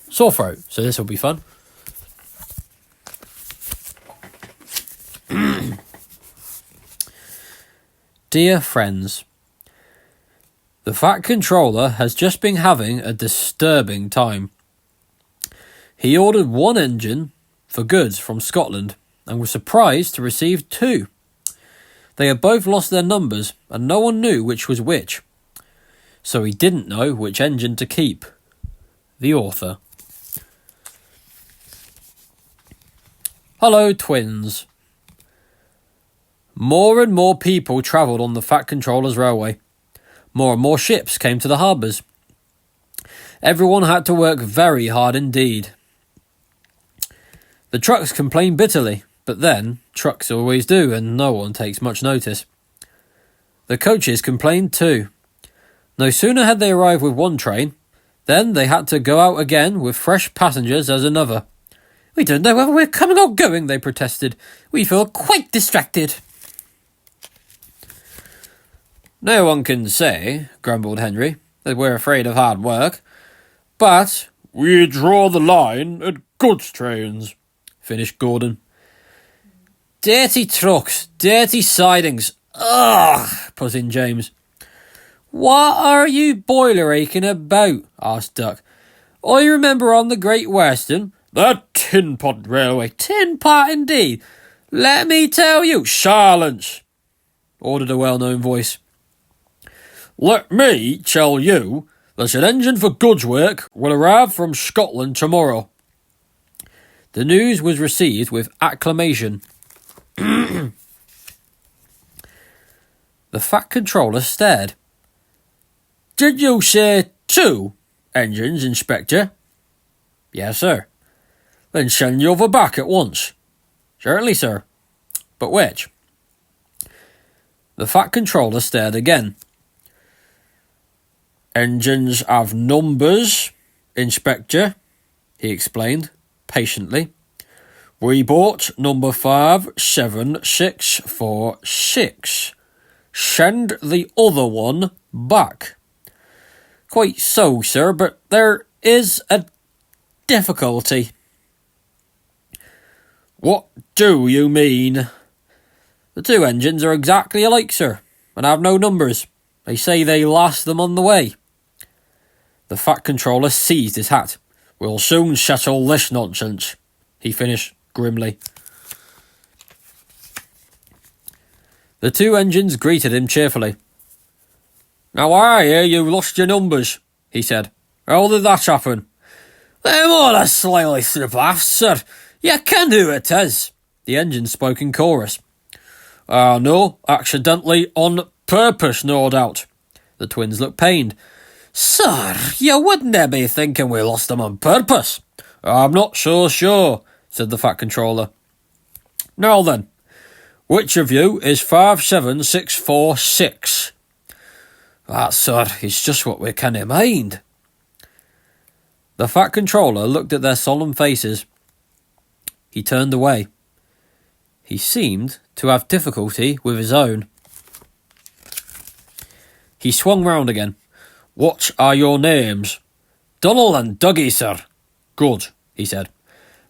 sore throat, so this will be fun. Dear friends, the Fat Controller has just been having a disturbing time. He ordered one engine for goods from Scotland and was surprised to receive two. They had both lost their numbers and no one knew which was which. So he didn't know which engine to keep. The author. Hello, twins. More and more people travelled on the Fat Controller's railway. More and more ships came to the harbours. Everyone had to work very hard indeed. The trucks complained bitterly, but then, trucks always do and no one takes much notice. The coaches complained too. No sooner had they arrived with one train, then they had to go out again with fresh passengers as another. We don't know whether we're coming or going, they protested. We feel quite distracted. No one can say, grumbled Henry, that we're afraid of hard work. But we draw the line at goods trains, finished Gordon. Dirty trucks, dirty sidings. Ugh, put in James. What are you boiler aching about? Asked Duck. I remember on the Great Western, the Tin Pot Railway. Tin Pot indeed. Let me tell you, silence, ordered a well-known voice. Let me tell you that an engine for goods work will arrive from Scotland tomorrow. The news was received with acclamation. The Fat Controller stared. Did you say 2 engines, Inspector? Yes, sir. Then send the other back at once. Certainly, sir. But which? The Fat Controller stared again. Engines have numbers, Inspector, he explained, patiently. We bought number 57646. Send the other one back. Quite so, sir, but there is a difficulty. What do you mean? The 2 engines are exactly alike, sir, and have no numbers. They say they lost them on the way. The Fat Controller seized his hat. We'll soon settle this nonsense, he finished grimly. The 2 engines greeted him cheerfully. Now I hear you lost your numbers, he said. How did that happen? Them all a slightly slip off, sir. You can who it is. The engines spoke in chorus. No, accidentally, on purpose, no doubt. The twins looked pained. Sir, you wouldn't be thinking we lost them on purpose. I'm not so sure, said the Fat Controller. Now then, which of you is 57646? That, sir, is just what we can't mind. The Fat Controller looked at their solemn faces. He turned away. He seemed to have difficulty with his own. He swung round again. What are your names? Donald and Dougie, sir. Good, he said.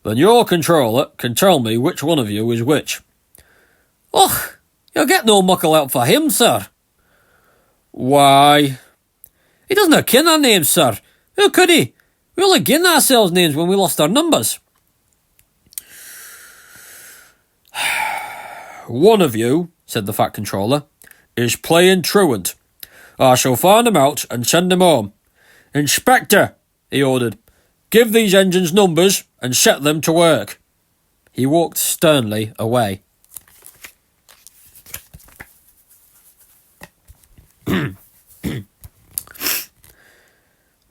Then your controller can tell me which one of you is which. Och, you'll get no muckle out for him, sir. Why? He doesn't ken our names, sir. How could he? We only given ourselves names when we lost our numbers. One of you, said the Fat Controller, is playing truant. I shall find him out and send him home. Inspector, he ordered, give these engines numbers and set them to work. He walked sternly away.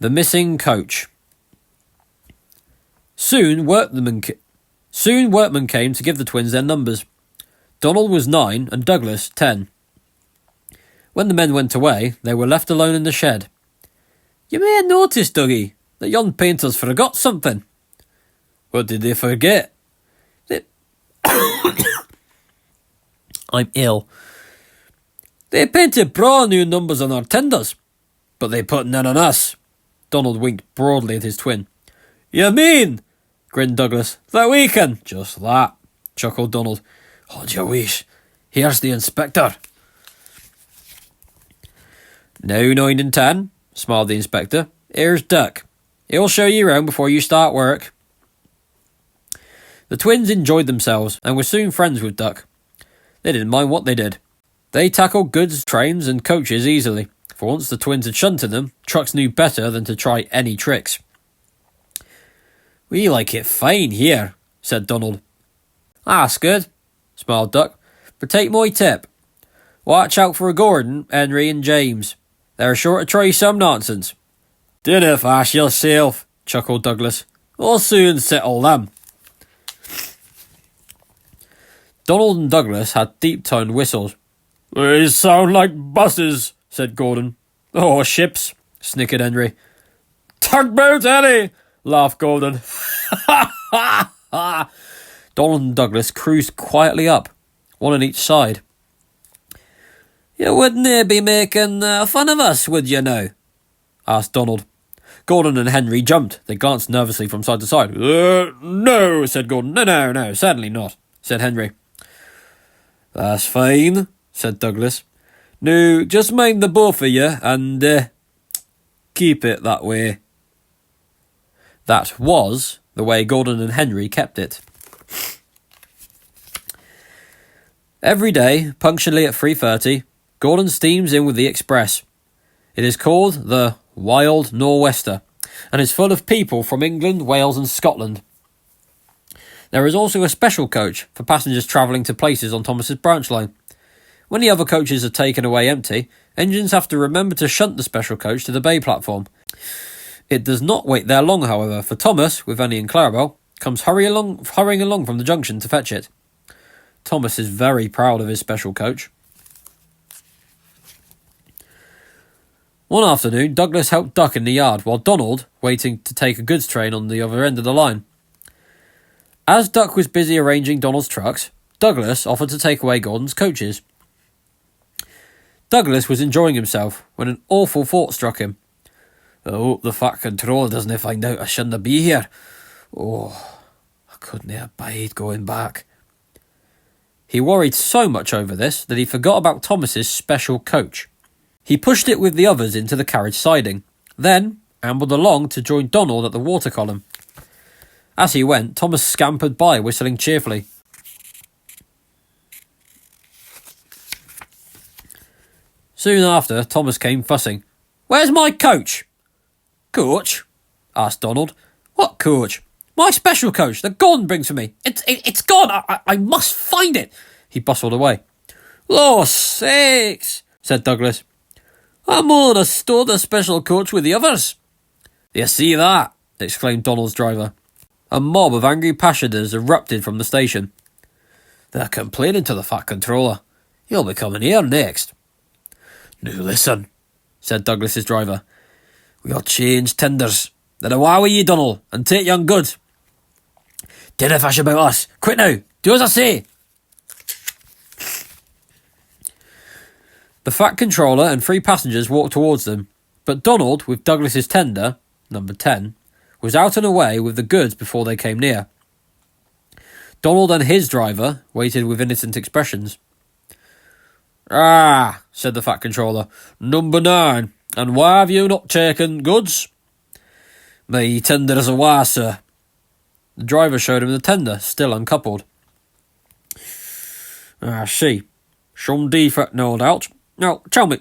The missing coach. Soon workmen came to give the twins their numbers. Donald was 9 and Douglas 10. When the men went away, they were left alone in the shed. You may have noticed, Dougie, that yon painters forgot something. What did they forget? I'm ill. They painted brand new numbers on our tenders, but they put none on us. Donald winked broadly at his twin. You mean, grinned Douglas, that we can? Just that, chuckled Donald. Hold your wish. Here's the inspector. Now 9 and 10, smiled the inspector. Here's Duck. He'll show you round before you start work. The twins enjoyed themselves and were soon friends with Duck. They didn't mind what they did. They tackled goods, trains and coaches easily. For once the twins had shunted them, trucks knew better than to try any tricks. We like it fine here, said Donald. That's good, smiled Duck. But take my tip. Watch out for Gordon, Henry and James. They're sure to try some nonsense. Dinna fash yourself, chuckled Douglas. We'll soon settle them. Donald and Douglas had deep-toned whistles. They sound like buses, said Gordon. Or ships, snickered Henry. Tugboat, Eddie, laughed Gordon. Donald and Douglas cruised quietly up, one on each side. You wouldn't be making fun of us, would you now? Asked Donald. Gordon and Henry jumped. They glanced nervously from side to side. No, said Gordon. No, certainly not, said Henry. That's fine, said Douglas. Now, just mind the both of you and keep it that way. That was the way Gordon and Henry kept it. Every day, punctually at 3:30, Gordon steams in with the express. It is called the Wild Nor'Wester and is full of people from England, Wales and Scotland. There is also a special coach for passengers travelling to places on Thomas's branch line. When the other coaches are taken away empty, engines have to remember to shunt the special coach to the bay platform. It does not wait there long, however, for Thomas, with Annie and Clarabel, comes hurrying along from the junction to fetch it. Thomas is very proud of his special coach. One afternoon, Douglas helped Duck in the yard, while Donald waiting to take a goods train on the other end of the line. As Duck was busy arranging Donald's trucks, Douglas offered to take away Gordon's coaches. Douglas was enjoying himself when an awful thought struck him. I hope the Fat Controller doesn't find out I shouldn't be here. Oh, I couldn't abide going back. He worried so much over this that he forgot about Thomas's special coach. He pushed it with the others into the carriage siding, then ambled along to join Donald at the water column. As he went, Thomas scampered by, whistling cheerfully. Soon after, Thomas came fussing. Where's my coach? Coach? Asked Donald. What coach? My special coach that Gordon brings for me. It's gone. I must find it. He bustled away. Lord sakes, said Douglas. I'm on a store the special coach with the others. You see that? Exclaimed Donald's driver. A mob of angry passengers erupted from the station. They're complaining to the Fat Controller. He'll be coming here next. Now listen, said Douglas's driver. We'll change tenders. Then away with you, Donald, and take young goods. Dinna fash about us. Quick now, do as I say. The Fat Controller and 3 passengers walked towards them, but Donald, with Douglas's tender, number 10, was out and away with the goods before they came near. Donald and his driver waited with innocent expressions. Ah, said the Fat Controller, number 9, and why have you not taken goods? My tender is away, sir. The driver showed him the tender, still uncoupled. I see. Some defect, no doubt. Now, tell me,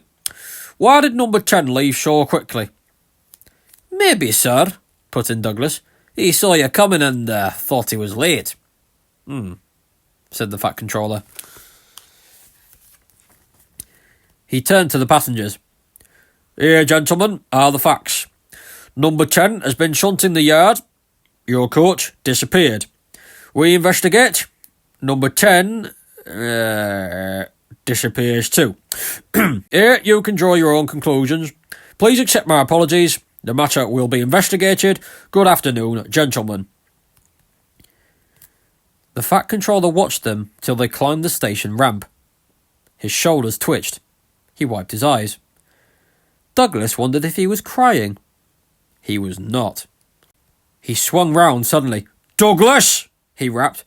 why did number 10 leave so quickly? Maybe, sir, put in Douglas. He saw you coming and thought he was late. Said the Fat Controller. He turned to the passengers. Here, gentlemen, are the facts. Number 10 has been shunting the yard. Your coach disappeared. We investigate. Number 10 disappears too. Here, you can draw your own conclusions. Please accept my apologies. The matter will be investigated. Good afternoon, gentlemen. The Fat Controller watched them till they climbed the station ramp. His shoulders twitched. He wiped his eyes. Douglas wondered if he was crying. He was not. He swung round suddenly. "Douglas!" he rapped.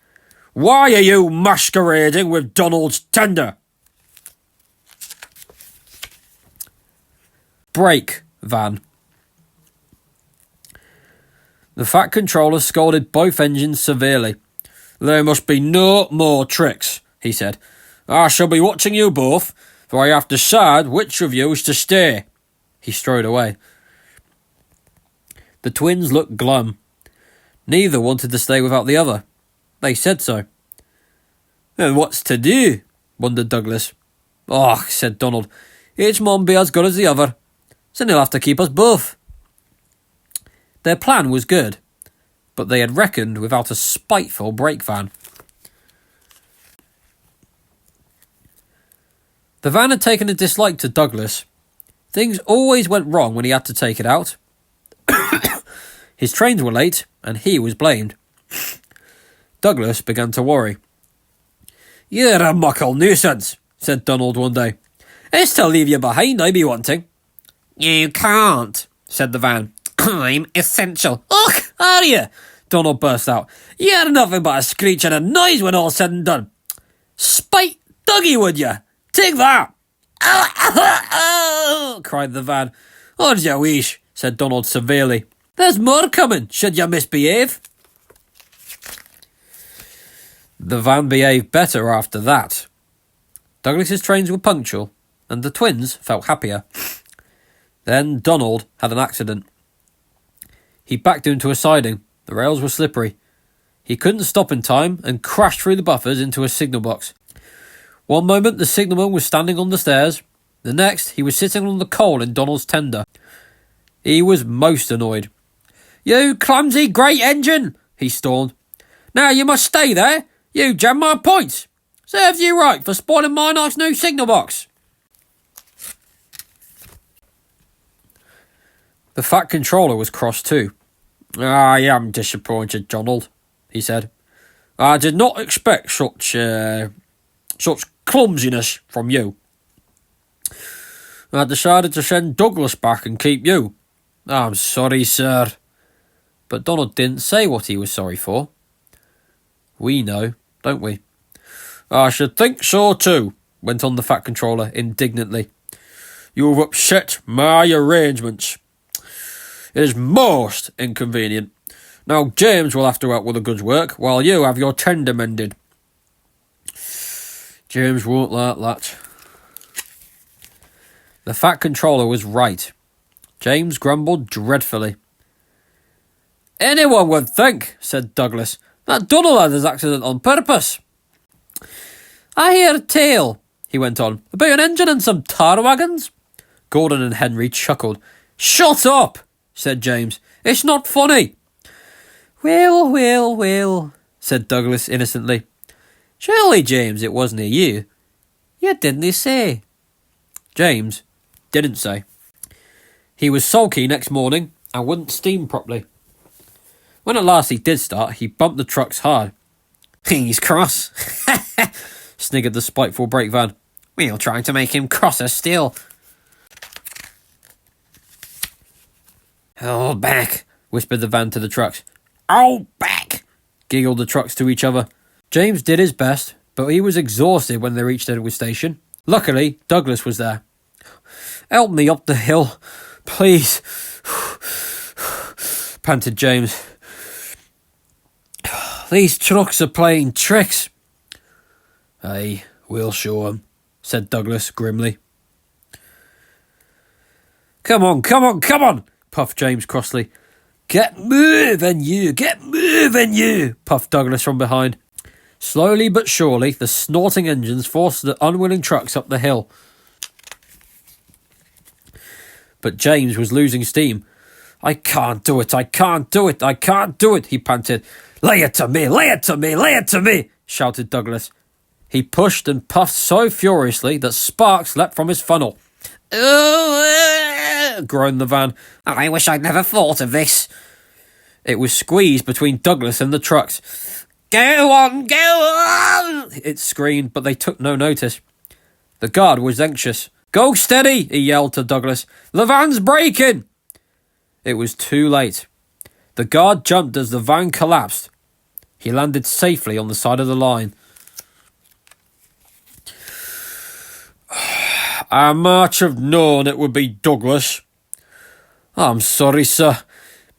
"Why are you masquerading with Donald's tender?" "Brake, Van." The Fat Controller scolded both engines severely. "There must be no more tricks," he said. "I shall be watching you both, for I have to decide which of you is to stay." He strode away. The twins looked glum. Neither wanted to stay without the other. They said so. "Then what's to do?" wondered Douglas. "Oh," said Donald, "each mun be as good as the other. So he'll have to keep us both." Their plan was good, but they had reckoned without a spiteful brake van. The van had taken a dislike to Douglas. Things always went wrong when he had to take it out. His trains were late, and he was blamed. Douglas began to worry. "You're a muckle nuisance," said Donald one day. "It's to leave you behind I be wanting." "You can't," said the van. "I'm essential." "Ugh, are you?" Donald burst out. "You're nothing but a screech and a noise when all's said and done. Spite Dougie, would you? Take that!" cried the van. "Odds you wish," said Donald severely. "There's more coming, should you misbehave." The van behaved better after that. Douglas's trains were punctual, and the twins felt happier. Then Donald had an accident. He backed into a siding. The rails were slippery. He couldn't stop in time and crashed through the buffers into a signal box. One moment the signalman was standing on the stairs. The next he was sitting on the coal in Donald's tender. He was most annoyed. "You clumsy great engine!" he stormed. "Now you must stay there. You jammed my points. Serves you right for spoiling my nice new signal box." The Fat Controller was cross too. "I am disappointed, Donald," he said. "I did not expect such clumsiness from you. I decided to send Douglas back and keep you." "I'm sorry, sir." But Donald didn't say what he was sorry for. We know, don't we? "I should think so too," went on the Fat Controller indignantly. "You've upset my arrangements. It is most inconvenient. Now James will have to help with the goods work while you have your tender mended." "James won't like that." The Fat Controller was right. James grumbled dreadfully. "Anyone would think," said Douglas, "that Donald had his accident on purpose." "I hear a tale," he went on, "about an engine and some tar wagons." Gordon and Henry chuckled. "Shut up," said James. "It's not funny." Well, said Douglas innocently. "Surely, James, it wasn't you. You didn't say." James didn't say. He was sulky next morning and wouldn't steam properly. When at last he did start, he bumped the trucks hard. "He's cross," sniggered the spiteful brake van. "We'll try to make him crosser still." "Hold back," whispered the van to the trucks. "Hold back," giggled the trucks to each other. James did his best, but he was exhausted when they reached Edgewood Station. Luckily, Douglas was there. "Help me up the hill, please," panted James. "These trucks are playing tricks." "Aye, we'll show 'em," said Douglas grimly. Come on, puffed James crossly. Get moving, you, puffed Douglas from behind. Slowly but surely, the snorting engines forced the unwilling trucks up the hill. But James was losing steam. I can't do it, he panted. Lay it to me, shouted Douglas. He pushed and puffed so furiously that sparks leapt from his funnel. Groaned the van. I wish I'd never thought of this. It was squeezed between Douglas and the trucks. Go on! It screamed, but they took no notice. The guard was anxious. Go steady, he yelled to Douglas. The van's breaking! It was too late. The guard jumped as the van collapsed. He landed safely on the side of the line. I might have known it would be Douglas. I'm sorry, sir.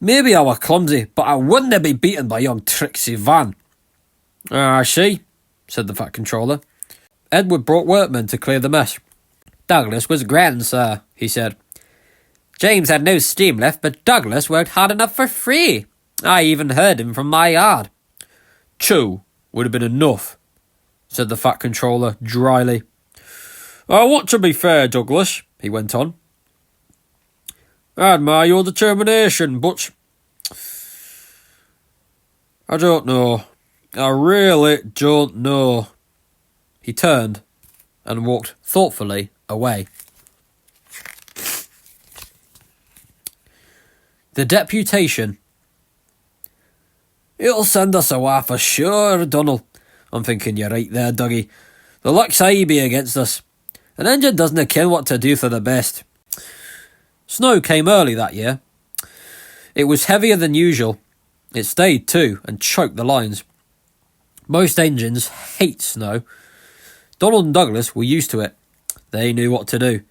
Maybe I were clumsy, but I wouldn't be beaten by young Trixie Van. I see, said the Fat Controller. Edward brought workmen to clear the mess. Douglas was grand, sir, he said. James had no steam left, but Douglas worked hard enough for free. I even heard him from my yard. 2 would have been enough, said the Fat Controller dryly. I want to be fair, Douglas, he went on. I admire your determination, but I don't know. I really don't know. He turned and walked thoughtfully away. The deputation. It'll send us away for sure, Donald. I'm thinking you're right there, Dougie. The luck's aye be against us. An engine doesn't ken what to do for the best. Snow came early that year. It was heavier than usual. It stayed too and choked the lines. Most engines hate snow. Donald and Douglas were used to it. They knew what to do.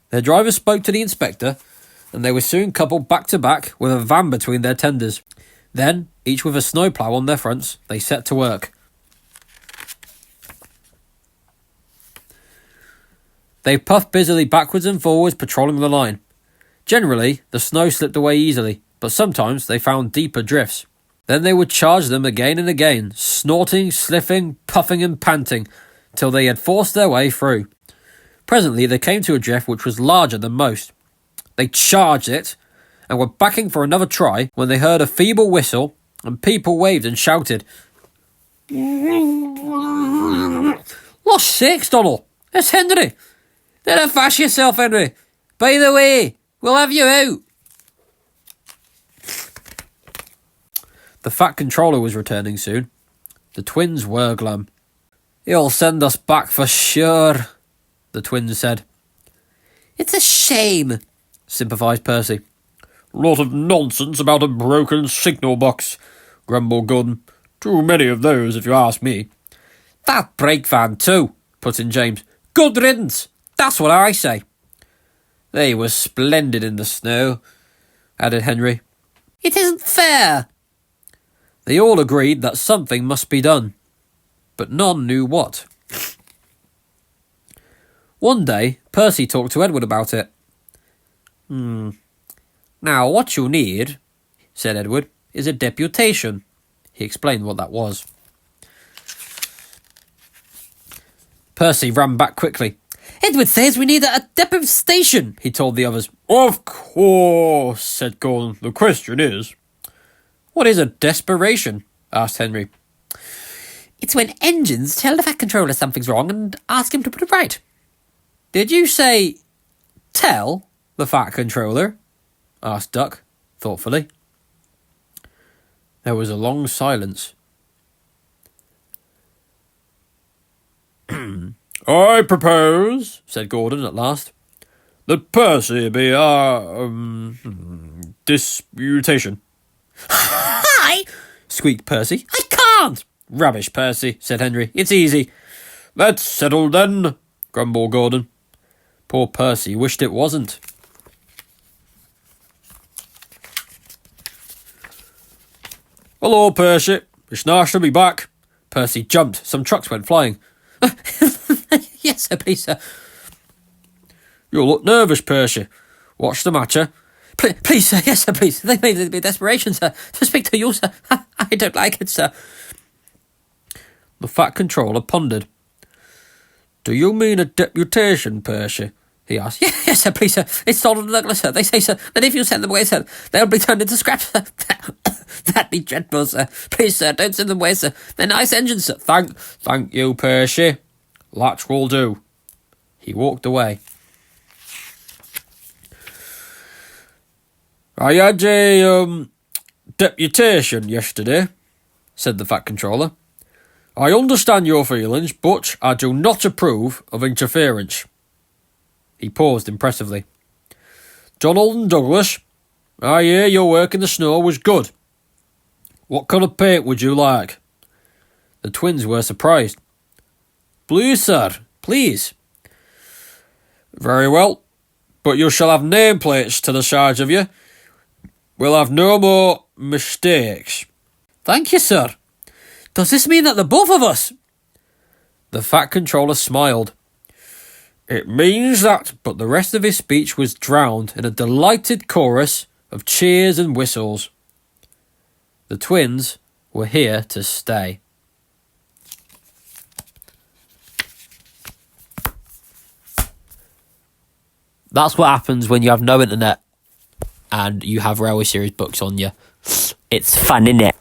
Their driver spoke to the inspector, and they were soon coupled back to back with a van between their tenders. Then, each with a snowplough on their fronts, they set to work. They puffed busily backwards and forwards, patrolling the line. Generally, the snow slipped away easily, but sometimes they found deeper drifts. Then they would charge them again and again, snorting, sniffing, puffing and panting, till they had forced their way through. Presently they came to a drift which was larger than most. They charged it, and were backing for another try, when they heard a feeble whistle, and people waved and shouted. Lost sakes, Donald! It's Henry! Don't fash yourself, Henry! By the way, we'll have you out! The Fat Controller was returning soon. The twins were glum. He'll send us back for sure, the twins said. It's a shame, sympathised Percy. Lot of nonsense about a broken signal box, grumbled Gordon. Too many of those, if you ask me. That brake van too, put in James. Good riddance, that's what I say. They were splendid in the snow, added Henry. It isn't fair. They all agreed that something must be done, but none knew what. One day, Percy talked to Edward about it. Now, what you need, said Edward, is a deputation. He explained what that was. Percy ran back quickly. Edward says we need a deputation, he told the others. Of course, said Gordon. The question is... What is a desperation? Asked Henry. It's when engines tell the Fat Controller something's wrong and ask him to put it right. Did you say tell the Fat Controller? Asked Duck, thoughtfully. There was a long silence. I propose, said Gordon at last, that Percy be our disputation. Hi! Squeaked Percy. I can't! Rubbish, Percy, said Henry. It's easy. That's settled then, grumbled Gordon. Poor Percy wished it wasn't. Hello, Percy. It's nice to be back. Percy jumped. Some trucks went flying. Yes, sir, please, sir. You look nervous, Percy. What's the matter? Please, sir. Yes, sir, please. They made it be desperation, sir. To speak to you, sir. I don't like it, sir. The Fat Controller pondered. Do you mean a deputation, Percy? He asked. Yes, sir, please, sir. It's Donald and Douglas, sir. They say, sir, that if you send them away, sir, they'll be turned into scrap, sir. That'd be dreadful, sir. Please, sir, don't send them away, sir. They're nice engines, sir. Thank you, Percy. That will do. He walked away. I had a deputation yesterday, said the Fat Controller. I understand your feelings, but I do not approve of interference. He paused impressively. Donald and Douglas, I hear your work in the snow was good. What colour paint would you like? The twins were surprised. Blue, sir, please. Very well, but you shall have nameplates to the sides of you. We'll have no more mistakes. Thank you, sir. Does this mean that the both of us? The Fat Controller smiled. It means that, but the rest of his speech was drowned in a delighted chorus of cheers and whistles. The twins were here to stay. That's what happens when you have no internet and you have Railway Series books on you. It's fun, innit?